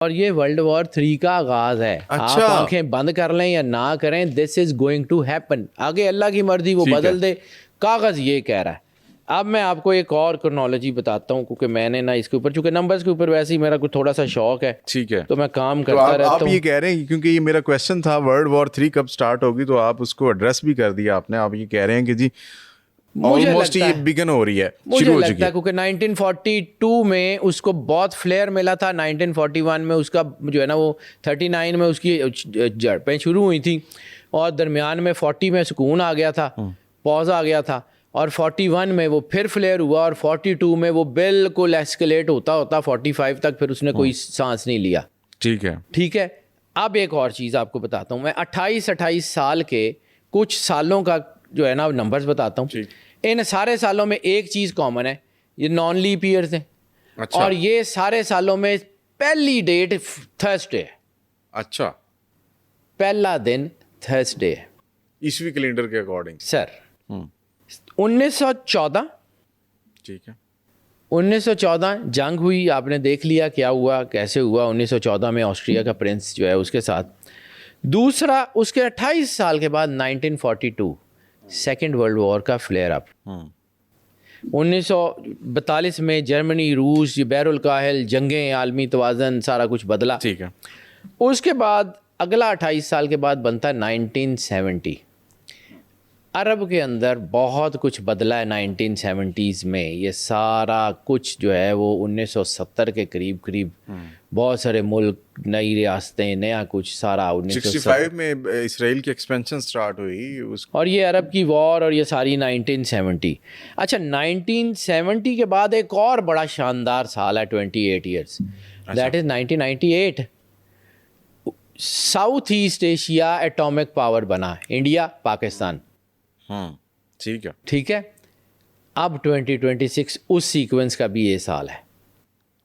اور یہ world war 3 کا آغاز ہے. آپ آنکھیں بند کر لیں یا نہ کریں, دس از گوئنگ ٹو ہیپن. آگے اللہ کی مرضی وہ بدل دے, کاغذ یہ کہہ رہا ہے. اب میں آپ کو ایک اور کرنالوجی بتاتا ہوں, کیونکہ میں نے نا اس کے اوپر, چونکہ نمبرز کے اوپر ویسے ہی میرا کچھ تھوڑا سا شوق ہے, ٹھیک ہے, تو میں کام کرتا رہتا ہوں. آپ یہ کہہ رہے ہیں, کیونکہ یہ میرا کویشچن تھا ورلڈ وار 3 کب سٹارٹ ہوگی, تو آپ اس کو ایڈریس بھی کر دیا آپ نے. آپ یہ کہہ رہے ہیں کہ جی آلموسٹ یہ بگن ہو رہی ہے, مجھے لگتا ہے کیونکہ 1942 میں اس کو بہت فلیئر ملا تھا, 1941 میں اس کا جو ہے نا وہ 39 میں اس کی جڑپیں شروع ہوئی تھیں, اور درمیان میں 40 میں سکون آ گیا تھا, پوز آ گیا تھا, اور 41 میں وہ پھر فلیئر ہوا, اور 42 میں وہ بالکل ایسکلیٹ ہوتا ہوتا 45 تک پھر اس نے کوئی سانس نہیں لیا. ٹھیک ہے. اب ایک اور چیز آپ کو بتاتا ہوں, میں 28 سال کے کچھ سالوں کا جو ہے نا نمبرز بتاتا ہوں. ان سارے سالوں میں ایک چیز کامن ہے, یہ نان لیپ ایئرز ہیں, اور یہ سارے سالوں میں پہلی ڈیٹ تھرسڈے ہے. اچھا, پہلا دن تھرسڈے ہے عیسوی کیلنڈر کے اکارڈنگ. سر 1914, ٹھیک ہے, 1914 جنگ ہوئی, آپ نے دیکھ لیا کیا ہوا کیسے ہوا. 1914 میں آسٹریا کا پرنس جو ہے اس کے ساتھ. دوسرا, اس کے 28 سال کے بعد 1942 سیکنڈ ورلڈ وار کا فلیئر اپ. 1942 میں جرمنی, روس, بحر الکاہل, جنگیں, عالمی توازن, سارا کچھ بدلا. ٹھیک ہے. اس کے بعد اگلا 28 سال کے بعد بنتا ہے 1970. عرب کے اندر بہت کچھ بدلا ہے 1970s میں. یہ سارا کچھ جو ہے وہ 1970 کے قریب بہت سارے ملک, نئی ریاستیں, نیا کچھ سارا 65 میں اسرائیل کی ایکسپینشن سٹارٹ ہوئی, اور یہ عرب کی وار, اور یہ ساری 1970. اچھا, 1970 کے بعد ایک اور بڑا شاندار سال ہے 28 years, that is 1998. South East Asia atomic power بنا, انڈیا, پاکستان. ٹھیک ہے. اب 2026 اس سیکوینس کا بھی یہ سال ہے.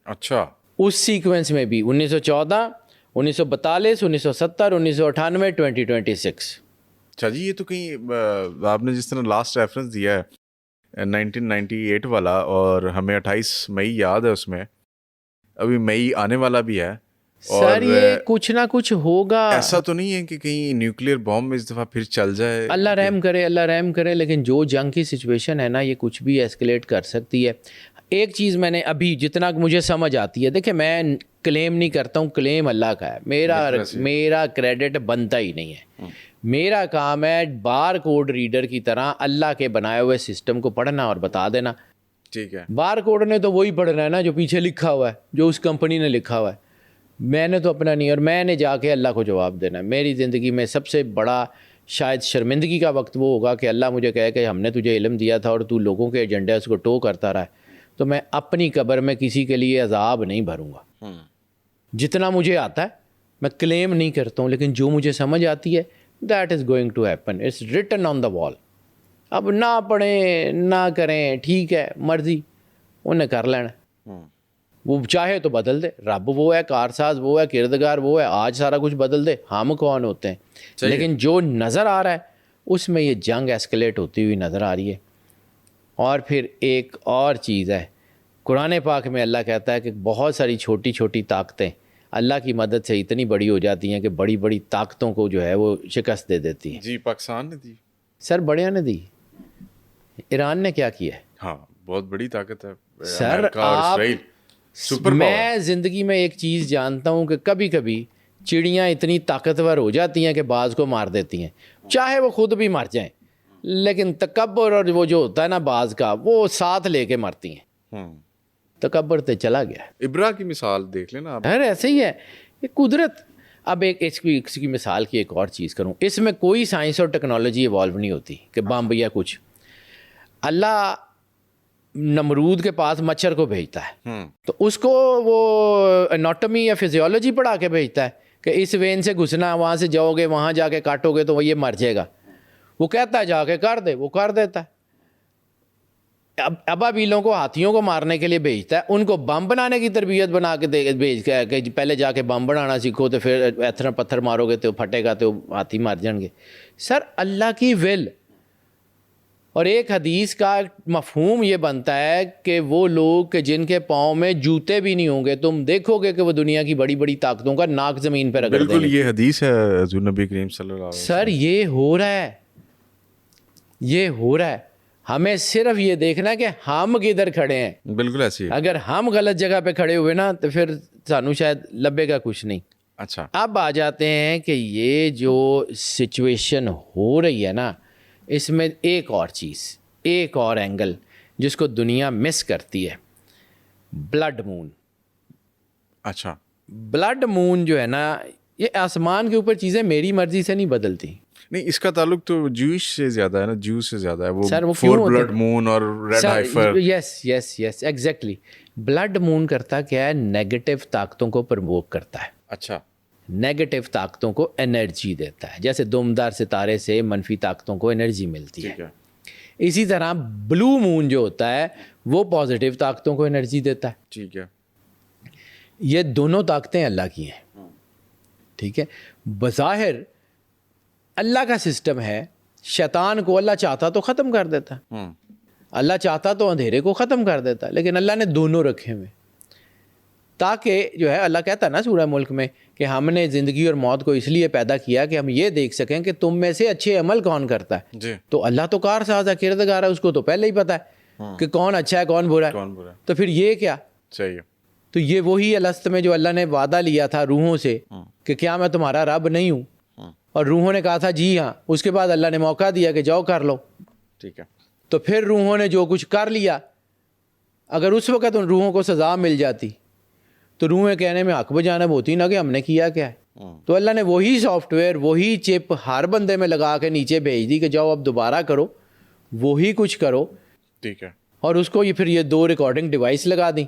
اچھا, اس سیکوینس میں بھی 1914, 1942, 1970, 1998, 2026. اچھا جی, یہ تو کہیں آپ نے جس طرح لاسٹ ریفرنس دیا ہے 1998 والا, اور ہمیں 28 مئی یاد ہے, اس میں ابھی مئی آنے والا بھی ہے. سر یہ کچھ نہ کچھ ہوگا. ایسا تو نہیں ہے کہ کہیں نیوکلیئر بوم اس دفعہ پھر چل جائے؟ اللہ رحم کرے, اللہ رحم کرے. لیکن جو جنگ کی سچویشن ہے نا, یہ کچھ بھی ایسکلیٹ کر سکتی ہے. ایک چیز میں نے ابھی جتنا مجھے سمجھ آتی ہے, دیکھیں میں کلیم نہیں کرتا ہوں, کلیم اللہ کا ہے, میرا کریڈٹ بنتا ہی نہیں ہے. میرا کام ہے بار کوڈ ریڈر کی طرح اللہ کے بنائے ہوئے سسٹم کو پڑھنا اور بتا دینا. ٹھیک ہے. بار کوڈ نے تو وہی پڑھنا ہے نا جو پیچھے لکھا ہوا ہے, جو اس کمپنی نے لکھا ہوا ہے. میں نے تو اپنا نہیں, اور میں نے جا کے اللہ کو جواب دینا ہے. میری زندگی میں سب سے بڑا شاید شرمندگی کا وقت وہ ہوگا کہ اللہ مجھے کہے کہ ہم نے تجھے علم دیا تھا اور تو لوگوں کے ایجنڈے اس کو ٹو کرتا رہا ہے, تو میں اپنی قبر میں کسی کے لیے عذاب نہیں بھروں گا. جتنا مجھے آتا ہے میں کلیم نہیں کرتا ہوں, لیکن جو مجھے سمجھ آتی ہے that is going to happen, it's written on the wall. اب نہ پڑھیں نہ کریں, ٹھیک ہے, مرضی انہیں کر لینا. وہ چاہے تو بدل دے, رب وہ ہے, کارساز وہ ہے, کردگار وہ ہے, آج سارا کچھ بدل دے. ہم کون ہوتے ہیں؟ لیکن جو نظر آ رہا ہے اس میں یہ جنگ ایسکلیٹ ہوتی ہوئی نظر آ رہی ہے. اور پھر ایک اور چیز ہے, قرآن پاک میں اللہ کہتا ہے کہ بہت ساری چھوٹی چھوٹی طاقتیں اللہ کی مدد سے اتنی بڑی ہو جاتی ہیں کہ بڑی بڑی طاقتوں کو جو ہے وہ شکست دے دیتی ہیں. جی, پاکستان نے دی سر, بڑیاں نے دی. ایران نے کیا کیا ہے؟ ہاں, بہت بڑی طاقت ہے سر. آپ, میں زندگی میں ایک چیز جانتا ہوں کہ کبھی کبھی چڑیاں اتنی طاقتور ہو جاتی ہیں کہ باز کو مار دیتی ہیں, چاہے وہ خود بھی مر جائیں, لیکن تکبر اور وہ جو ہوتا ہے نا باز کا, وہ ساتھ لے کے مرتی ہیں. تکبر تے چلا گیا. ابرا کی مثال دیکھ لینا آپ. ایسے ہی ہے یہ قدرت. اب ایک اس کی مثال کی ایک اور چیز کروں, اس میں کوئی سائنس اور ٹیکنالوجی ایوالو نہیں ہوتی کہ بم یا کچھ. اللہ نمرود کے پاس مچھر کو بھیجتا ہے, تو اس کو وہ اناٹمی یا فزیولوجی پڑھا کے بھیجتا ہے کہ اس وین سے گھسنا, وہاں سے جاؤ گے, وہاں جا کے کاٹو گے تو وہ یہ مر جائے گا. وہ کہتا ہے جا کے کر دے, وہ کر دیتا ہے. ابابیلوں کو, ہاتھیوں کو مارنے کے لیے بھیجتا ہے, ان کو بم بنانے کی تربیت بنا کے بھیج کے کہ پہلے جا کے بم بنانا سیکھو, تو پھر ایتھر پتھر مارو گے تو پھٹے گا تو ہاتھی مار جائیں گے. سر, اللہ کی ول, اور ایک حدیث کا مفہوم یہ بنتا ہے کہ وہ لوگ کہ جن کے پاؤں میں جوتے بھی نہیں ہوں گے تم دیکھو گے کہ وہ دنیا کی بڑی بڑی طاقتوں کا ناک زمین پہ رگڑ دیں گے. بالکل یہ حدیث ہے حضور نبی کریم صلی اللہ علیہ سر یہ ہو رہا ہے, یہ ہو رہا ہے. ہمیں صرف یہ دیکھنا ہے کہ ہم کدھر کھڑے ہیں. بالکل ایسی ہے. اگر ہم غلط جگہ پہ کھڑے ہوئے نا تو پھر سانو شاید لبے گا کچھ نہیں. اچھا اب آ جاتے ہیں کہ یہ جو سچویشن ہو رہی ہے نا, اس میں ایک اور چیز, ایک اور اینگل جس کو دنیا مس کرتی ہے, بلڈ مون. اچھا بلڈ مون جو ہے نا, یہ آسمان کے اوپر چیزیں میری مرضی سے نہیں بدلتی. نہیں, اس کا تعلق تو جوش سے زیادہ ہے نا, جو سے زیادہ ہے سر, وہ وہ کیوں فور ہوتا ہے؟ بلڈ مون اور red heifer. Yes exactly. Blood moon کرتا کیا ہے, نیگیٹو طاقتوں کو پرووک کرتا ہے. اچھا نیگیٹو طاقتوں کو انرجی دیتا ہے, جیسے دمدار ستارے سے منفی طاقتوں کو انرجی ملتی ٹھیک ہے. ہے. اسی طرح بلو مون جو ہوتا ہے وہ پازیٹیو طاقتوں کو انرجی دیتا ہے. ٹھیک ہے. یہ دونوں طاقتیں اللہ کی ہیں. ٹھیک ہے. بظاہر اللہ کا سسٹم ہے, شیطان کو اللہ چاہتا تو ختم کر دیتا, اللہ چاہتا تو اندھیرے کو ختم کر دیتا, لیکن اللہ نے دونوں رکھے ہوئے تاکہ جو ہے, اللہ کہتا ہے نا سورہ ملک میں کہ ہم نے زندگی اور موت کو اس لیے پیدا کیا کہ ہم یہ دیکھ سکیں کہ تم میں سے اچھے عمل کون کرتا ہے. جی. تو اللہ تو کار ساز ہے, کردگار ہے, اس کو تو پہلے ہی پتہ ہے کہ کون اچھا ہے کون برا ہے. کون برا ہے. تو پھر یہ کیا, صحیح ہے. تو یہ وہی الست میں جو اللہ نے وعدہ لیا تھا روحوں سے کہ کیا میں تمہارا رب نہیں ہوں, اور روحوں نے کہا تھا جی ہاں. اس کے بعد اللہ نے موقع دیا کہ جاؤ کر لو. ٹھیک ہے. تو پھر روحوں نے جو کچھ کر لیا, اگر اس وقت ان روحوں کو سزا مل جاتی تو روحیں کہنے میں حق بجانب ہوتی نا کہ ہم نے کیا کیا ہے. تو اللہ نے وہی سافٹ ویئر, وہی چپ ہر بندے میں لگا کے نیچے بھیج دی کہ جاؤ اب دوبارہ کرو, وہی کچھ کرو. ٹھیک ہے. اور اس کو یہ پھر یہ 2 ریکارڈنگ ڈیوائس لگا دیں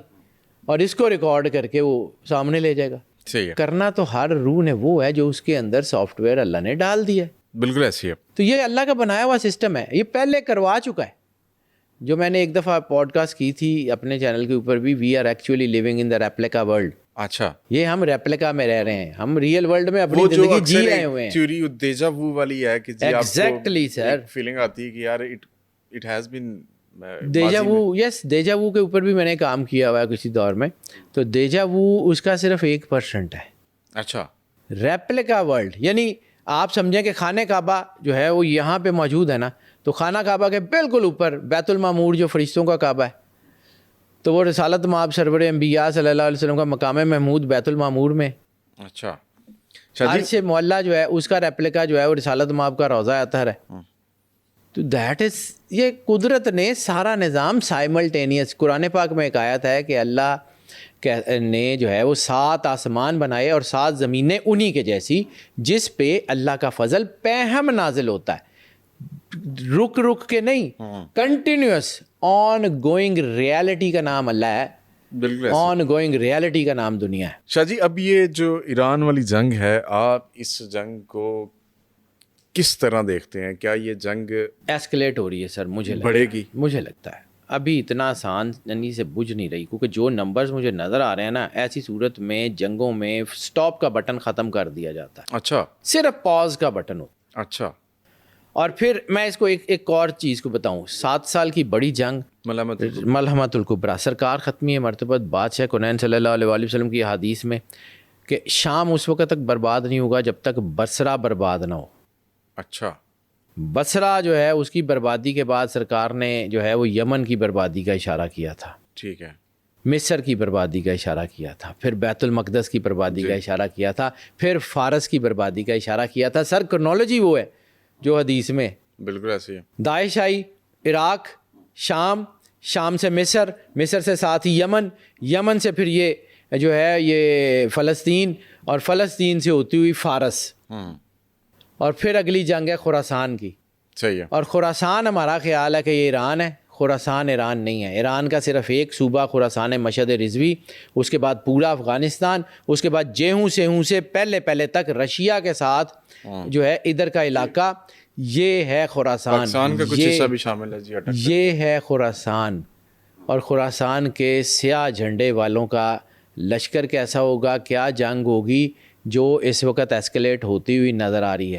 اور اس کو ریکارڈ کر کے وہ سامنے لے جائے گا. صحیح ہے. کرنا تو ہر روح نے وہ ہے جو اس کے اندر سافٹ ویئر اللہ نے ڈال دیا ہے. بالکل ایسی ہے. تو یہ اللہ کا بنایا ہوا سسٹم ہے, یہ پہلے کروا چکا ہے. جو میں نے ایک دفعہ پوڈ کاسٹ کی تھی اپنے چینل کے اوپر بھی, we are actually living in the replica world. اچھا. یہ ہم ریپلیکا میں رہ رہے ہیں, ہم ریئل ورلڈ میں اپنی زندگی جی رہے ہوئے ہیں. تھیوری دیجا وو والی ہے کہ جی آپ کو ایگزیکٹلی سر, فیلنگ آتی ہے کہ یار اٹ ہیز بین دیجا وو. یس, دیجا وو کے اوپر بھی میں نے کام کیا ہوا ہے کسی دور میں. تو دیجا وو اس کا صرف 1% ہے. اچھا. ریپلیکا ورلڈ یعنی آپ سمجھیں کہ خانہ کعبہ جو ہے وہ یہاں پہ موجود ہے نا, تو خانہ کعبہ کے بالکل اوپر بیت المعمور جو فرشتوں کا کعبہ ہے, تو وہ رسالت مآب سرور انبیاء صلی اللہ علیہ وسلم کا مقام محمود بیت المعمور میں. اچھا. عرش معلیٰ جو ہے اس کا ریپلیکا جو ہے وہ رسالت مآب کا روضہ اطہر ہے. تو دیٹ از, یہ قدرت نے سارا نظام سائملٹینیس. قرآن پاک میں ایک آیت ہے کہ اللہ نے جو ہے وہ 7 آسمان بنائے اور 7 زمینیں انہی کے جیسی, جس پہ اللہ کا فضل پہم نازل ہوتا ہے, رک رک کے نہیں, کنٹینیوس آن گوئنگ ریالٹی کا نام اللہ ہے. بالکل آن گوئنگ ریالٹی کا نام دنیا ہے. شاہ جی, اب یہ جو ایران والی جنگ ہے, آپ اس جنگ کو کس طرح دیکھتے ہیں؟ کیا یہ جنگ ایسکلیٹ ہو رہی ہے سر؟ مجھے بڑھے گی. مجھے لگتا ہے ابھی اتنا آسان یعنی سے بجھ نہیں رہی, کیونکہ جو نمبرز مجھے نظر آ رہے ہیں نا, ایسی صورت میں جنگوں میں سٹاپ کا بٹن ختم کر دیا جاتا ہے. اچھا. صرف پاز کا بٹن ہو. اچھا. اور پھر میں اس کو ایک اور چیز کو بتاؤں, 7 سال کی بڑی جنگ ملحمۃ الکبریٰ, سرکار ختمی مرتبہ بادشاہ کونین صلی اللہ علیہ وآلہ وسلم کی حدیث میں کہ شام اس وقت تک برباد نہیں ہوگا جب تک بصرہ برباد نہ ہو. اچھا. بصرہ جو ہے اس کی بربادی کے بعد سرکار نے جو ہے وہ یمن کی بربادی کا اشارہ کیا تھا. ٹھیک ہے. مصر کی بربادی کا اشارہ کیا تھا, پھر بیت المقدس کی بربادی کا اشارہ کیا تھا, پھر فارس کی بربادی کا اشارہ کیا تھا. سر کرنالوجی وہ ہے جو حدیث میں. بالکل ایسی ہے. داعش آئی, عراق, شام, شام سے مصر, مصر سے ساتھ ہی یمن, یمن سے پھر یہ جو ہے یہ فلسطین, اور فلسطین سے ہوتی ہوئی فارس, اور پھر اگلی جنگ ہے خراسان کی. صحیح ہے. اور خراسان ہمارا خیال ہے کہ یہ ایران ہے. خراسان ایران نہیں ہے. ایران کا صرف ایک صوبہ خراسان مشہد رضوی, اس کے بعد پورا افغانستان, اس کے بعد جیہوں سیہوں سے پہلے تک رشیا کے ساتھ جو ہے ادھر کا علاقہ, یہ ہے خراسان. پاکستان کا کچھ حصہ بھی شامل ہے جی. یہ ہے خراسان. اور خراسان کے سیاہ جھنڈے والوں کا لشکر کیسا ہوگا, کیا جنگ ہوگی جو اس وقت ایسکلیٹ ہوتی ہوئی نظر آ رہی ہے.